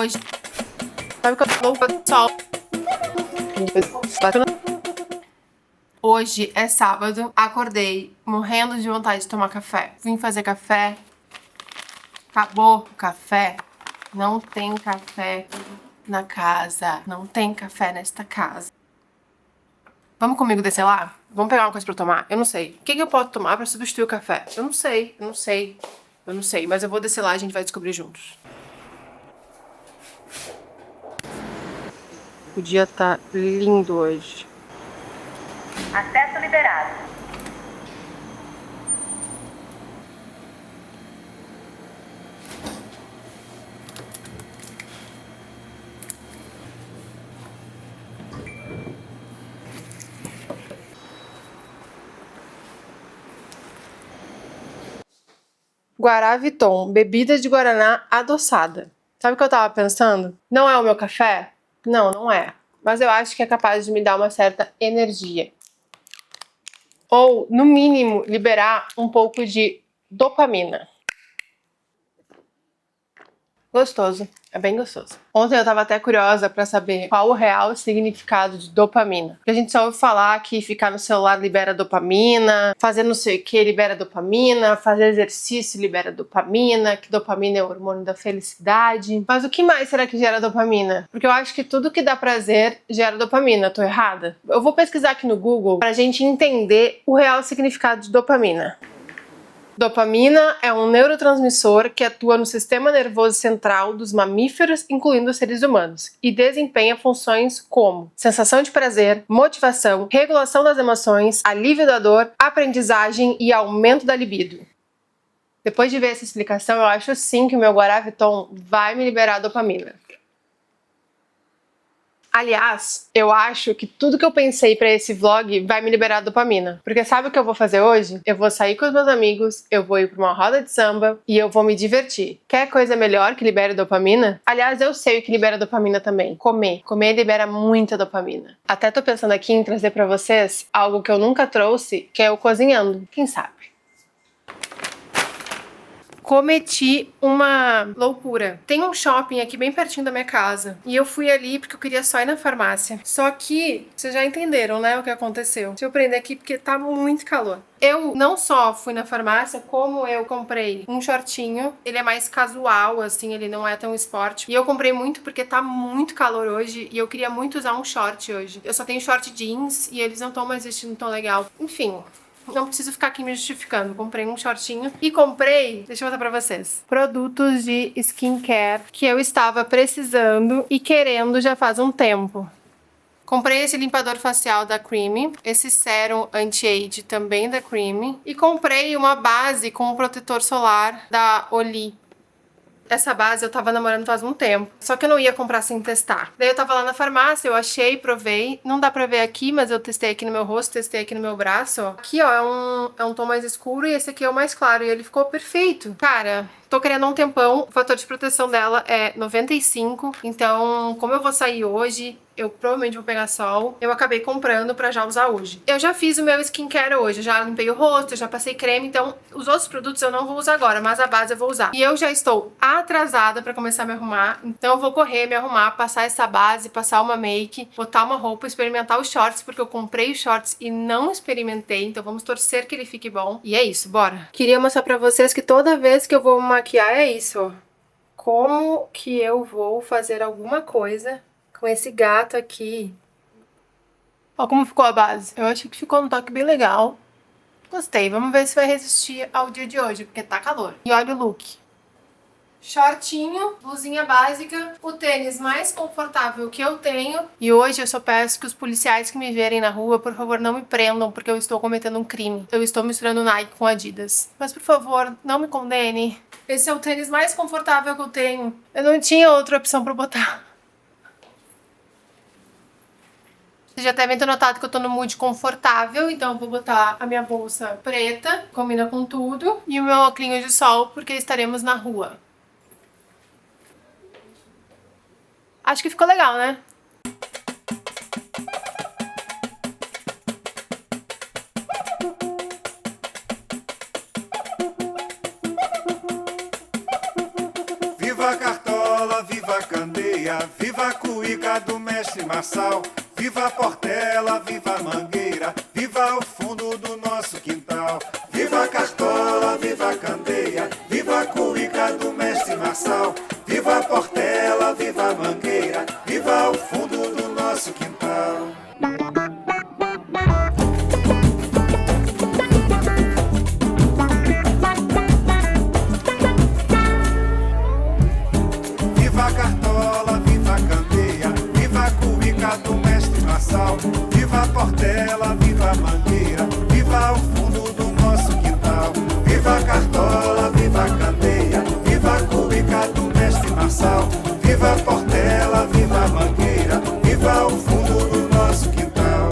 Hoje. Sabe que eu tô louca do sol? Hoje é sábado, acordei morrendo de vontade de tomar café. Vim fazer café. Acabou o café. Não tem café na casa. Não tem café nesta casa. Vamos comigo descer lá? Vamos pegar uma coisa pra eu tomar? Eu não sei. O que eu posso tomar pra substituir o café? Eu não sei. Mas eu vou descer lá e a gente vai descobrir juntos. O dia tá lindo hoje. Acesso liberado. Guaraviton, bebida de guaraná adoçada. Sabe o que eu tava pensando? Não é o meu café? Não, não é. Mas eu acho que é capaz de me dar uma certa energia. Ou, no mínimo, liberar um pouco de dopamina. Gostoso, é bem gostoso. Ontem eu tava até curiosa pra saber qual o real significado de dopamina. Porque a gente só ouve falar que ficar no celular libera dopamina, fazer não sei o que libera dopamina, fazer exercício libera dopamina, que dopamina é o hormônio da felicidade. Mas o que mais será que gera dopamina? Porque eu acho que tudo que dá prazer gera dopamina, tô errada? Eu vou pesquisar aqui no Google pra gente entender o real significado de dopamina. Dopamina é um neurotransmissor que atua no sistema nervoso central dos mamíferos, incluindo os seres humanos, e desempenha funções como sensação de prazer, motivação, regulação das emoções, alívio da dor, aprendizagem e aumento da libido. Depois de ver essa explicação, eu acho sim que o meu Guaraviton vai me liberar dopamina. Aliás, eu acho que tudo que eu pensei pra esse vlog vai me liberar dopamina. Porque sabe o que eu vou fazer hoje? Eu vou sair com os meus amigos, eu vou ir pra uma roda de samba e eu vou me divertir. Quer coisa melhor que libere dopamina? Aliás, eu sei o que libera dopamina também. Comer. Comer libera muita dopamina. Até tô pensando aqui em trazer pra vocês algo que eu nunca trouxe, que é o cozinhando. Quem sabe? Cometi uma loucura. Tem um shopping aqui bem pertinho da minha casa e eu fui ali porque eu queria só ir na farmácia. Só que, vocês já entenderam, né, o que aconteceu. Deixa eu prender aqui porque tá muito calor. Eu não só fui na farmácia, como eu comprei um shortinho. Ele é mais casual, assim, ele não é tão esporte. E eu comprei muito porque tá muito calor hoje e eu queria muito usar um short hoje. Eu só tenho short jeans e eles não estão mais vestindo tão legal. Enfim, não preciso ficar aqui me justificando. Comprei um shortinho e comprei, deixa eu mostrar pra vocês, produtos de skincare que eu estava precisando e querendo já faz um tempo. Comprei esse limpador facial da Creamy, esse sérum anti-age também da Creamy e comprei uma base com um protetor solar da Olly. Essa base eu tava namorando faz um tempo, só que eu não ia comprar sem testar. Daí eu tava lá na farmácia, eu achei, provei. Não dá pra ver aqui, mas eu testei aqui no meu rosto, testei aqui no meu braço, ó. Aqui, ó, é um tom mais escuro e esse aqui é o mais claro e ele ficou perfeito. Cara, tô querendo há um tempão, o fator de proteção dela é 95, então como eu vou sair hoje, eu provavelmente vou pegar sol. Eu acabei comprando pra já usar hoje. Eu já fiz o meu skincare hoje, já limpei o rosto, já passei creme, então os outros produtos eu não vou usar agora, mas a base eu vou usar. E eu já estou atrasada pra começar a me arrumar, então eu vou correr, me arrumar, passar essa base, passar uma make, botar uma roupa, experimentar os shorts, porque eu comprei os shorts e não experimentei, então vamos torcer que ele fique bom. E é isso, bora! Queria mostrar pra vocês que toda vez que eu vou me maquiar é isso, ó. Como que eu vou fazer alguma coisa com esse gato aqui. Ó como ficou a base. Eu achei que ficou um toque bem legal. Gostei. Vamos ver se vai resistir ao dia de hoje, porque tá calor. E olha o look. Shortinho, blusinha básica, o tênis mais confortável que eu tenho. E hoje eu só peço que os policiais que me verem na rua, por favor, não me prendam, porque eu estou cometendo um crime. Eu estou misturando Nike com Adidas. Mas, por favor, não me condene. Esse é o tênis mais confortável que eu tenho. Eu não tinha outra opção pra botar. Vocês já devem ter notado que eu tô no mood confortável, então eu vou botar a minha bolsa preta, combina com tudo, e o meu óculos de sol, porque estaremos na rua. Acho que ficou legal, né? Viva a Cartola, viva a Canoa. Candeia, viva a cuíca do mestre Marçal, viva a Portela, viva a Mangueira, viva o fundo do nosso quintal. Viva a Cartola, viva a Candeia, viva a cuíca do mestre Marçal, viva a Portela, viva a Mangueira, viva o fundo do nosso quintal. Viva a Cartola, viva a Candeia, viva a cuíca do mestre Marçal, viva a Portela, viva a Mangueira, viva o fundo do nosso quintal. Viva a Cartola, viva a Candeia, viva a cuíca do mestre Marçal, viva a Portela, viva a Mangueira, viva o fundo do nosso quintal.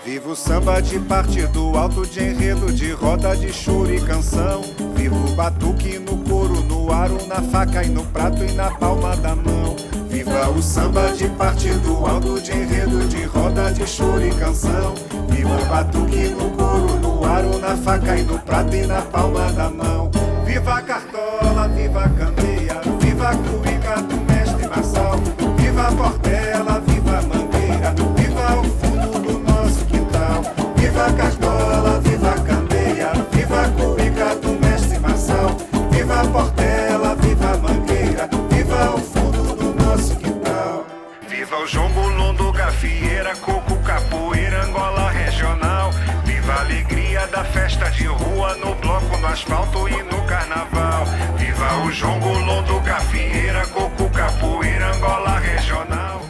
Viva o samba de partido alto, de enredo, de roda, de choro e canção. Viva o batuque no couro, no aro, na faca e no prato e na palma da mão. Viva o samba de partido alto, de enredo, de roda, de choro e canção. Viva o batuque no couro, no aro, na faca e no prato e na palma da mão. Viva a Cartola, viva a Candeia, viva a cuíca do mestre Marçal, viva a Portela, viva a Mangueira, viva o fundo do nosso quintal. Viva a Cartola, viva a Candeia, viva a cuíca do mestre Marçal, viva a Portela, viva a Mangueira, viva o fundo do nosso quintal. Viva o jongo, londo, gafieira, coco, capoeira, Angola regional. Viva a alegria da festa de rua, no bloco, no asfalto e no carnaval. Viva o jongo, londo, gafieira, coco, capoeira, Angola regional.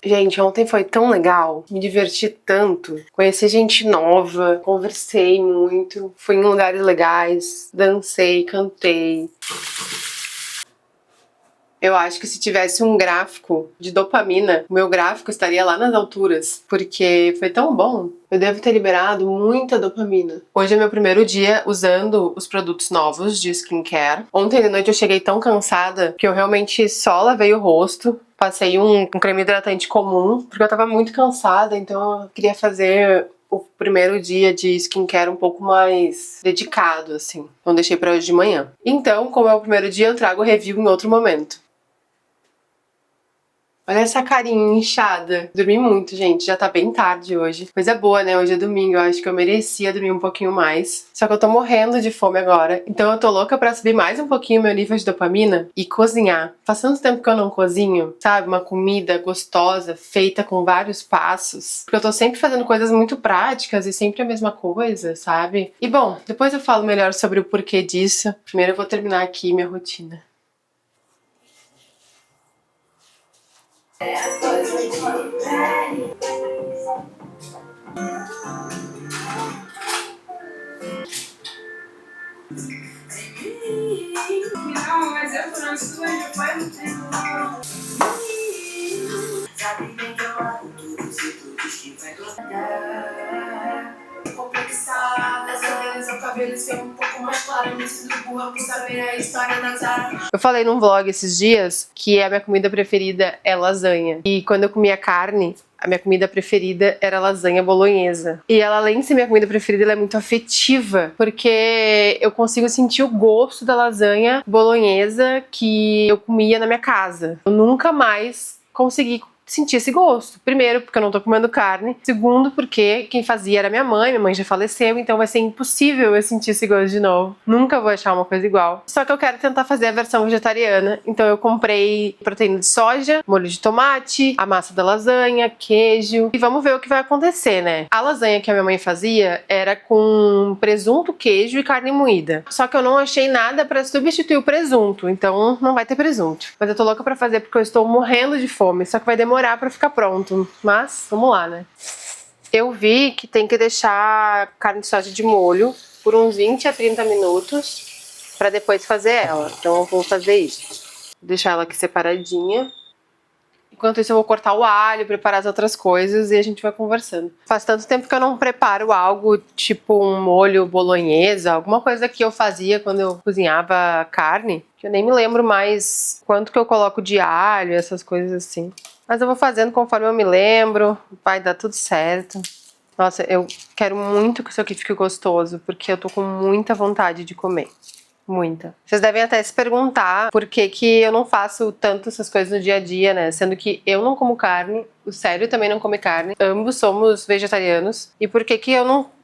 Gente, ontem foi tão legal, me diverti tanto, conheci gente nova, conversei muito, fui em lugares legais, dancei, cantei. Eu acho que se tivesse um gráfico de dopamina, o meu gráfico estaria lá nas alturas, porque foi tão bom. Eu devo ter liberado muita dopamina. Hoje é meu primeiro dia usando os produtos novos de skincare. Ontem de noite eu cheguei tão cansada que eu realmente só lavei o rosto. Passei um creme hidratante comum, porque eu tava muito cansada, então eu queria fazer o primeiro dia de skincare um pouco mais dedicado, assim. Então deixei pra hoje de manhã. Então, como é o primeiro dia, eu trago o review em outro momento. Olha essa carinha inchada. Dormi muito, gente. Já tá bem tarde hoje. Coisa boa, né? Hoje é domingo. Eu acho que eu merecia dormir um pouquinho mais. Só que eu tô morrendo de fome agora. Então eu tô louca pra subir mais um pouquinho meu nível de dopamina e cozinhar. Faz tanto tempo que eu não cozinho, sabe? Uma comida gostosa, feita com vários passos. Porque eu tô sempre fazendo coisas muito práticas e sempre a mesma coisa, sabe? E bom, depois eu falo melhor sobre o porquê disso. Primeiro eu vou terminar aqui minha rotina. Não, mas eu tô na sua já faz um tempo. Sabe bem que eu amo tudo, se tudo estiver complexar, dessa vez o cabelo ser um pouco mais claro, me sinto burra por saber a história das áreas. Eu falei num vlog esses dias que a minha comida preferida é lasanha. E quando eu comia carne, a minha comida preferida era lasanha bolonhesa. E ela, além de ser minha comida preferida, ela é muito afetiva, porque eu consigo sentir o gosto da lasanha bolonhesa que eu comia na minha casa. Eu nunca mais consegui sentir esse gosto. Primeiro, porque eu não tô comendo carne. Segundo, porque quem fazia era minha mãe já faleceu, então vai ser impossível eu sentir esse gosto de novo. Nunca vou achar uma coisa igual. Só que eu quero tentar fazer a versão vegetariana, então eu comprei proteína de soja, molho de tomate, a massa da lasanha, queijo, e vamos ver o que vai acontecer, né? A lasanha que a minha mãe fazia era com presunto, queijo e carne moída. Só que eu não achei nada pra substituir o presunto, então não vai ter presunto. Mas eu tô louca pra fazer porque eu estou morrendo de fome, só que vai demorar pra ficar pronto, mas vamos lá, né? Eu vi que tem que deixar carne de soja de molho por uns 20 a 30 minutos pra depois fazer ela, então eu vou fazer isso. Vou deixar ela aqui separadinha Enquanto isso eu vou cortar o alho, preparar as outras coisas e a gente vai conversando. Faz tanto tempo que eu não preparo algo tipo um molho bolonhesa, alguma coisa que eu fazia quando eu cozinhava carne, que eu nem me lembro mais quanto que eu coloco de alho, essas coisas assim. Mas eu vou fazendo conforme eu me lembro, vai dar tudo certo. Nossa, eu quero muito que isso aqui fique gostoso, porque eu tô com muita vontade de comer. Muita. Vocês devem até se perguntar por que que eu não faço tanto essas coisas no dia a dia, né? Sendo que eu não como carne, o Célio também não come carne, ambos somos vegetarianos. E por que que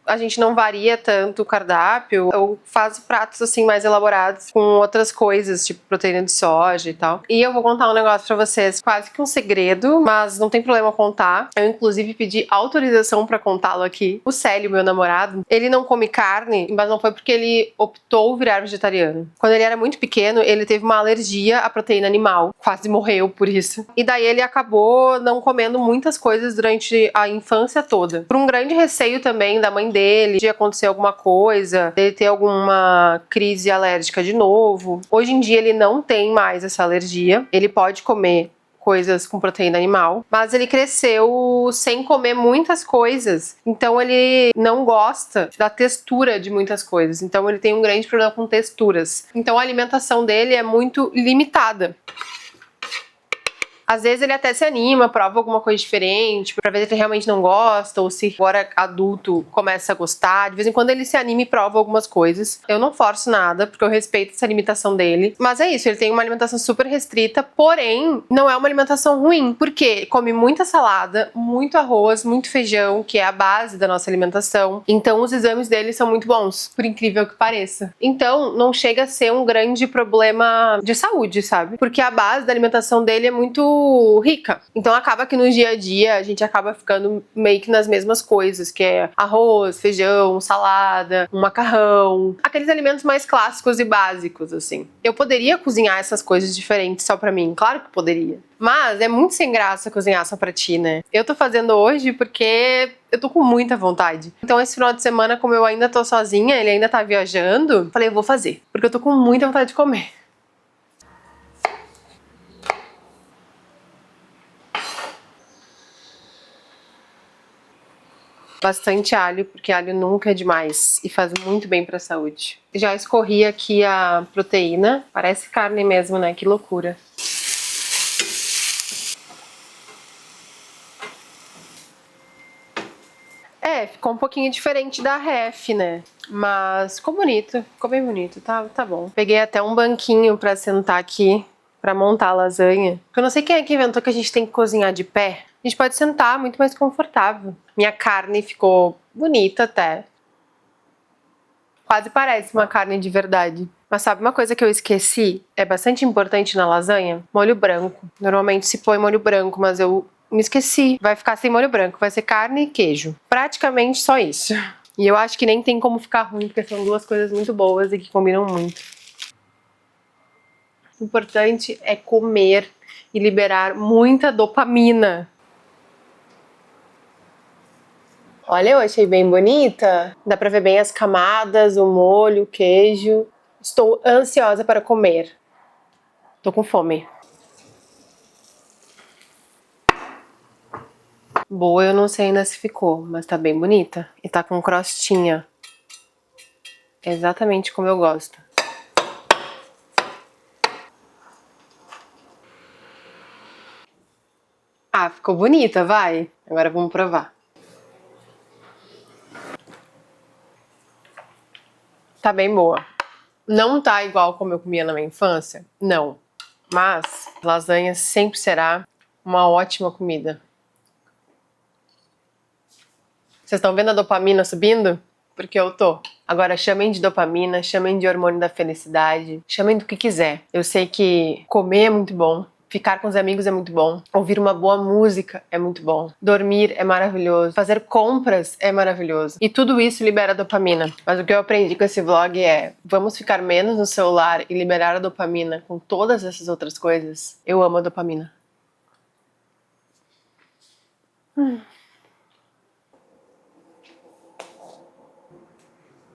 a gente não varia tanto o cardápio? Eu faço pratos assim mais elaborados com outras coisas, tipo proteína de soja e tal. E eu vou contar um negócio pra vocês, quase que um segredo, mas não tem problema contar. Eu inclusive pedi autorização pra contá-lo aqui. O Célio, meu namorado, ele não come carne, mas não foi porque ele optou virar vegetariano. Quando ele era muito pequeno, ele teve uma alergia à proteína animal, quase morreu por isso. E daí ele acabou não comendo muitas coisas durante a infância toda. Por um grande receio também da mãe dele, de acontecer alguma coisa, dele ter alguma crise alérgica de novo. Hoje em dia ele não tem mais essa alergia, ele pode comer coisas com proteína animal, mas ele cresceu sem comer muitas coisas, então ele não gosta da textura de muitas coisas, então ele tem um grande problema com texturas, então a alimentação dele é muito limitada. Às vezes ele até se anima, prova alguma coisa diferente, pra ver se ele realmente não gosta, ou se agora adulto começa a gostar. De vez em quando ele se anima e prova algumas coisas. Eu não forço nada, porque eu respeito essa limitação dele. Mas é isso, ele tem uma alimentação super restrita, porém, não é uma alimentação ruim, porque come muita salada, muito arroz, muito feijão, que é a base da nossa alimentação. Então os exames dele são muito bons, por incrível que pareça. Então não chega a ser um grande problema de saúde, sabe? Porque a base da alimentação dele é muito rica. Então acaba que no dia a dia a gente acaba ficando meio que nas mesmas coisas, que é arroz, feijão, salada, um macarrão, aqueles alimentos mais clássicos e básicos, assim. Eu poderia cozinhar essas coisas diferentes só pra mim, claro que poderia. Mas é muito sem graça cozinhar só pra ti, né? Eu tô fazendo hoje porque eu tô com muita vontade. Então esse final de semana, como eu ainda tô sozinha, ele ainda tá viajando, falei, eu vou fazer, porque eu tô com muita vontade de comer. Bastante alho, porque alho nunca é demais e faz muito bem pra saúde. Já escorri aqui a proteína, parece carne mesmo, né? Que loucura. É, ficou um pouquinho diferente da ref, né? Mas ficou bonito, ficou bem bonito, tá bom. Peguei até um banquinho pra sentar aqui, pra montar a lasanha. Eu não sei quem é que inventou que a gente tem que cozinhar de pé. A gente pode sentar, muito mais confortável. Minha carne ficou bonita até. Quase parece uma carne de verdade. Mas sabe uma coisa que eu esqueci? É bastante importante na lasanha? Molho branco. Normalmente se põe molho branco, mas eu me esqueci. Vai ficar sem molho branco, vai ser carne e queijo. Praticamente só isso. E eu acho que nem tem como ficar ruim, porque são duas coisas muito boas e que combinam muito. O importante é comer e liberar muita dopamina. Olha, eu achei bem bonita. Dá pra ver bem as camadas, o molho, o queijo. Estou ansiosa para comer. Tô com fome. Boa, eu não sei ainda se ficou, mas tá bem bonita. E tá com crostinha. Exatamente como eu gosto. Ah, ficou bonita, vai. Agora vamos provar. Tá bem boa. Não tá igual como eu comia na minha infância, não. Mas lasanha sempre será uma ótima comida. Vocês estão vendo a dopamina subindo? Porque eu tô. Agora chamem de dopamina, chamem de hormônio da felicidade, chamem do que quiser. Eu sei que comer é muito bom. Ficar com os amigos é muito bom. Ouvir uma boa música é muito bom. Dormir é maravilhoso. Fazer compras é maravilhoso. E tudo isso libera dopamina. Mas o que eu aprendi com esse vlog é: vamos ficar menos no celular e liberar a dopamina com todas essas outras coisas. Eu amo a dopamina.